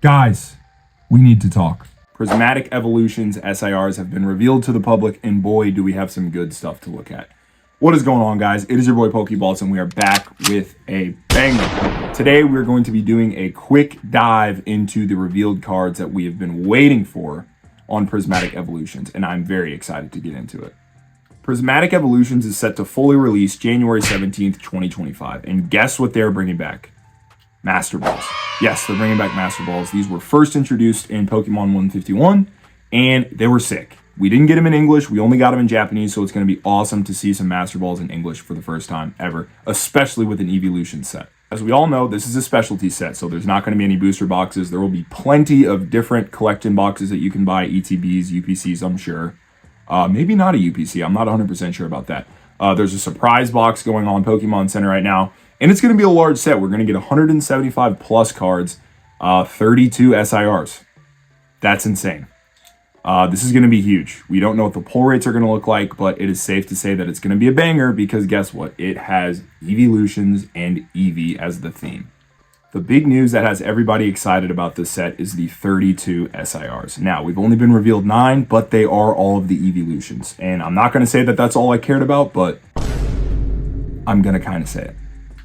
Guys, we need to talk. Prismatic Evolutions SIRs have been revealed to the public, and boy, do we have some good stuff to look at. What is going on, guys? It is your boy Pokeballs, and we are back with a banger. Today, we're going to be doing a quick dive into the revealed cards that we have been waiting for on Prismatic Evolutions, and I'm very excited to get into it. Prismatic Evolutions is set to fully release January 17th, 2025, and guess what they're bringing back? Master Balls. Yes, they're bringing back Master Balls. These were first introduced in Pokemon 151, and they were sick. We didn't get them in English. We only got them in Japanese, so it's going to be awesome to see some Master Balls in English for the first time ever, especially with an Evolution set. As we all know, this is a specialty set, so there's not going to be any booster boxes. There will be plenty of different collection boxes that you can buy, ETBs, UPCs, I'm sure. Maybe not a UPC. I'm not 100% sure about that. There's a surprise box going on Pokemon Center right now. And it's going to be a large set. We're going to get 175 plus cards, 32 SIRs. That's insane. This is going to be huge. We don't know what the pull rates are going to look like, but it is safe to say that it's going to be a banger because guess what? It has Evolutions and Eevee as the theme. The big news that has everybody excited about this set is the 32 SIRs. Now, we've only been revealed 9, but they are all of the Evolutions. And I'm not going to say that that's all I cared about, but I'm going to kind of say it.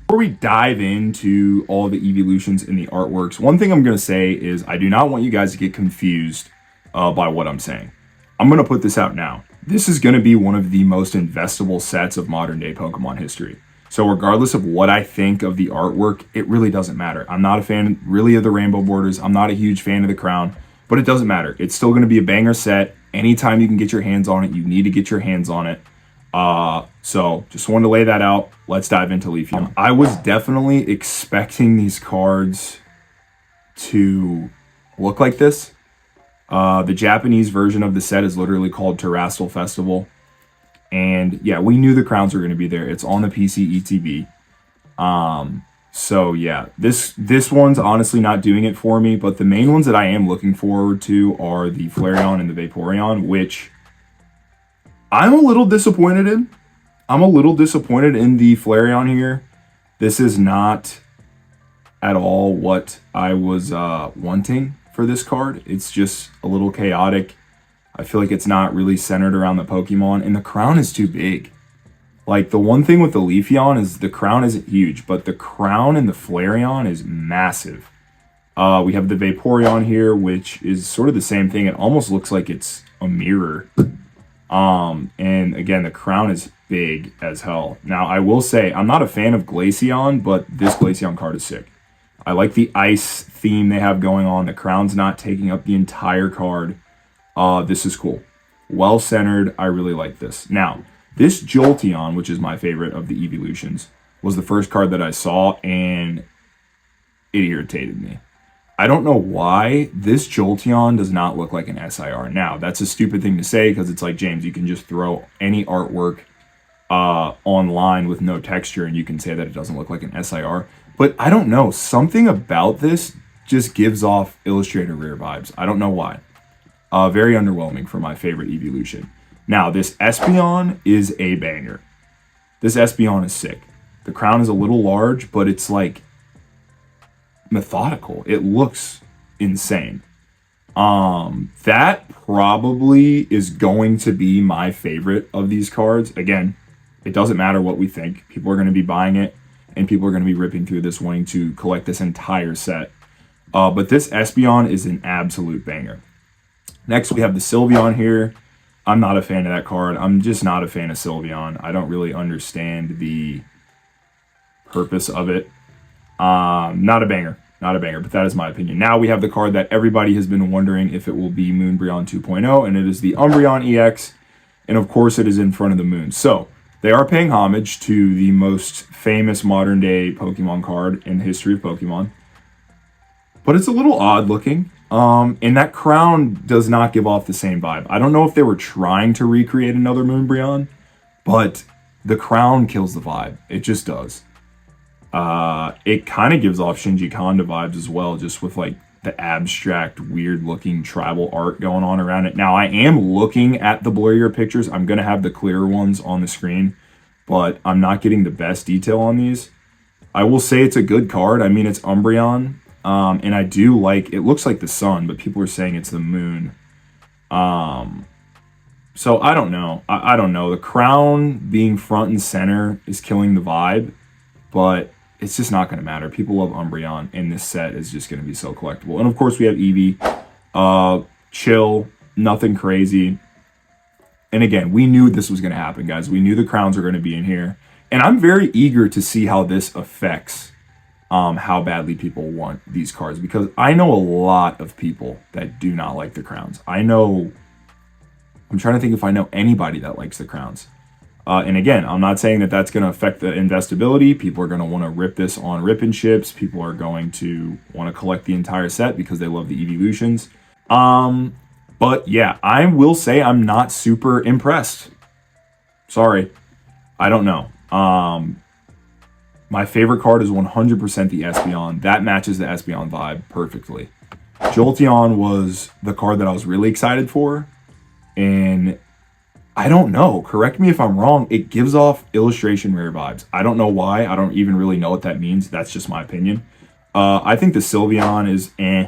Before we dive into all the Evolutions in the artworks, one thing I'm going to say is I do not want you guys to get confused by what I'm saying. I'm going to put this out now. This is going to be one of the most investable sets of modern day Pokemon history. So regardless of what I think of the artwork, it really doesn't matter. I'm not a fan really of the rainbow borders. I'm not a huge fan of the crown, but it doesn't matter. It's still going to be a banger set. Anytime you can get your hands on it, you need to get your hands on it. So just wanted to lay that out. Let's dive into Leafeon. I was definitely expecting these cards to look like this. The Japanese version of the set is literally called Terrestrial Festival. And yeah, we knew the crowns were going to be there. It's on the PC ETB. So yeah, this one's honestly not doing it for me, but the main ones that I am looking forward to are the Flareon and the Vaporeon, which I'm a little disappointed in. I'm a little disappointed in the Flareon here. This is not at all what I was wanting for this card. It's just a little chaotic. I feel like it's not really centered around the Pokemon, and the crown is too big. Like, the one thing with the Leafeon is the crown isn't huge, but the crown in the Flareon is massive. We have the Vaporeon here, which is sort of the same thing. It almost looks like it's a mirror. And again, the crown is big as hell. Now, I will say, I'm not a fan of Glaceon, but this Glaceon card is sick. I like the ice theme they have going on. The crown's not taking up the entire card. This is cool. Well-centered. I really like this. Now, this Jolteon, which is my favorite of the Evolutions, was the first card that I saw, and it irritated me. I don't know why this Jolteon does not look like an SIR. Now, that's a stupid thing to say because it's like, James, you can just throw any artwork online with no texture and you can say that it doesn't look like an SIR. But I don't know. Something about this just gives off Illustrator Rare vibes. I don't know why. Very underwhelming for my favorite Evolution. Now, this Espeon is a banger. This Espeon is sick. The crown is a little large, but it's like methodical. It looks insane. That probably is going to be my favorite of these cards. Again, it doesn't matter what we think. People are going to be buying it, and people are going to be ripping through this wanting to collect this entire set. But this Espeon is an absolute banger. Next, we have the Sylveon here. I'm not a fan of that card. I'm just not a fan of Sylveon. I don't really understand the purpose of it. Not a banger, but that is my opinion. Now we have the card that everybody has been wondering if it will be Moonbreon 2.0, and it is the Umbreon EX, and of course it is in front of the moon. So they are paying homage to the most famous modern day Pokemon card in the history of Pokemon, but it's a little odd looking. And that crown does not give off the same vibe. I don't know if they were trying to recreate another Moonbreon, but the crown kills the vibe. It just does. It kind of gives off Shinji Kanda vibes as well, just with like the abstract, weird looking tribal art going on around it. Now, I am looking at the blurrier pictures. I'm going to have the clearer ones on the screen, but I'm not getting the best detail on these. I will say it's a good card. I mean, it's Umbreon. And I do like, it looks like the sun, but people are saying it's the moon. So I don't know. I don't know. The crown being front and center is killing the vibe, but it's just not going to matter. People love Umbreon, and this set is just going to be so collectible. And of course, we have Eevee. Chill, nothing crazy. And again, we knew this was going to happen, guys. We knew the crowns are going to be in here. And I'm very eager to see how this affects how badly people want these cards, because I know a lot of people that do not like the crowns. I'm trying to think if I know anybody that likes the crowns. And again, I'm not saying that that's going to affect the investability. People are going to want to rip this on rip and ships. People are going to want to collect the entire set because they love the evolutions. But yeah, I will say I'm not super impressed. Sorry. I don't know. My favorite card is 100% the Espeon. That matches the Espeon vibe perfectly. Jolteon was the card that I was really excited for. And I don't know. Correct me if I'm wrong. It gives off illustration rare vibes. I don't know why. I don't even really know what that means. That's just my opinion. I think the Sylveon is eh.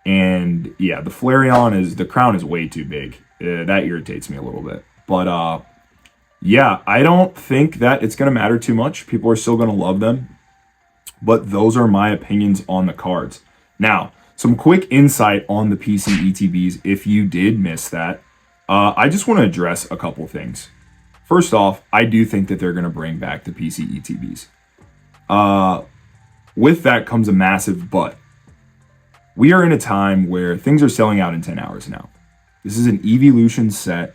And yeah, the Flareon is, the crown is way too big. That irritates me a little bit. But yeah, I don't think that it's going to matter too much. People are still going to love them. But those are my opinions on the cards. Now, some quick insight on the PC ETBs if you did miss that. I just want to address a couple things. First off, I do think that they're going to bring back the PC ETBs. With that comes a massive but. We are in a time where things are selling out in 10 hours now. This is an evolution set.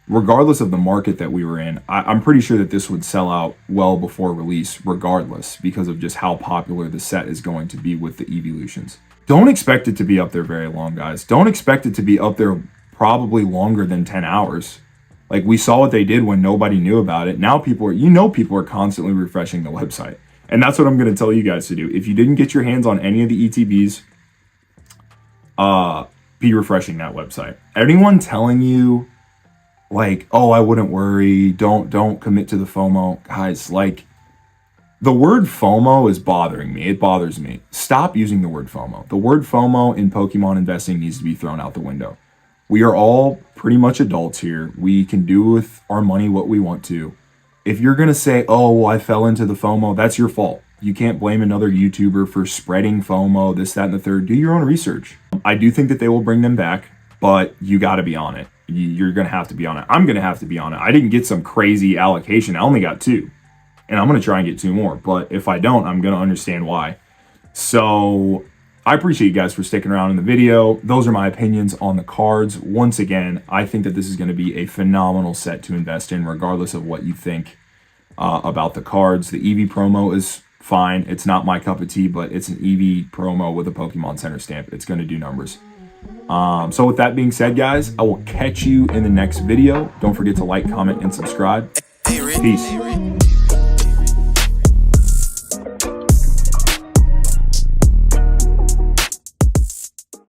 Regardless of the market that we were in, I'm pretty sure that this would sell out well before release regardless, because of just how popular the set is going to be with the evolutions. Don't expect it to be up there very long, guys. Don't expect it to be up there probably longer than 10 hours. Like, we saw what they did when nobody knew about it. Now people are constantly refreshing the website. And that's what I'm going to tell you guys to do. If you didn't get your hands on any of the ETBs, be refreshing that website. Anyone telling you, like, oh, I wouldn't worry, don't commit to the FOMO. Guys, like, the word FOMO is bothering me. It bothers me. Stop using the word FOMO. The word FOMO in Pokemon investing needs to be thrown out the window. We are all pretty much adults here. We can do with our money what we want to. If you're going to say, oh, well, I fell into the FOMO, that's your fault. You can't blame another YouTuber for spreading FOMO, this, that, and the third. Do your own research. I do think that they will bring them back, but you got to be on it. You're going to have to be on it. I'm going to have to be on it. I didn't get some crazy allocation. I only got 2. And I'm going to try and get 2 more. But if I don't, I'm going to understand why. So I appreciate you guys for sticking around in the video. Those are my opinions on the cards. Once again, I think that this is going to be a phenomenal set to invest in, regardless of what you think about the cards. The Eevee promo is fine. It's not my cup of tea, but it's an Eevee promo with a Pokemon Center stamp. It's going to do numbers. So with that being said, guys, I will catch you in the next video. Don't forget to like, comment, and subscribe. Peace.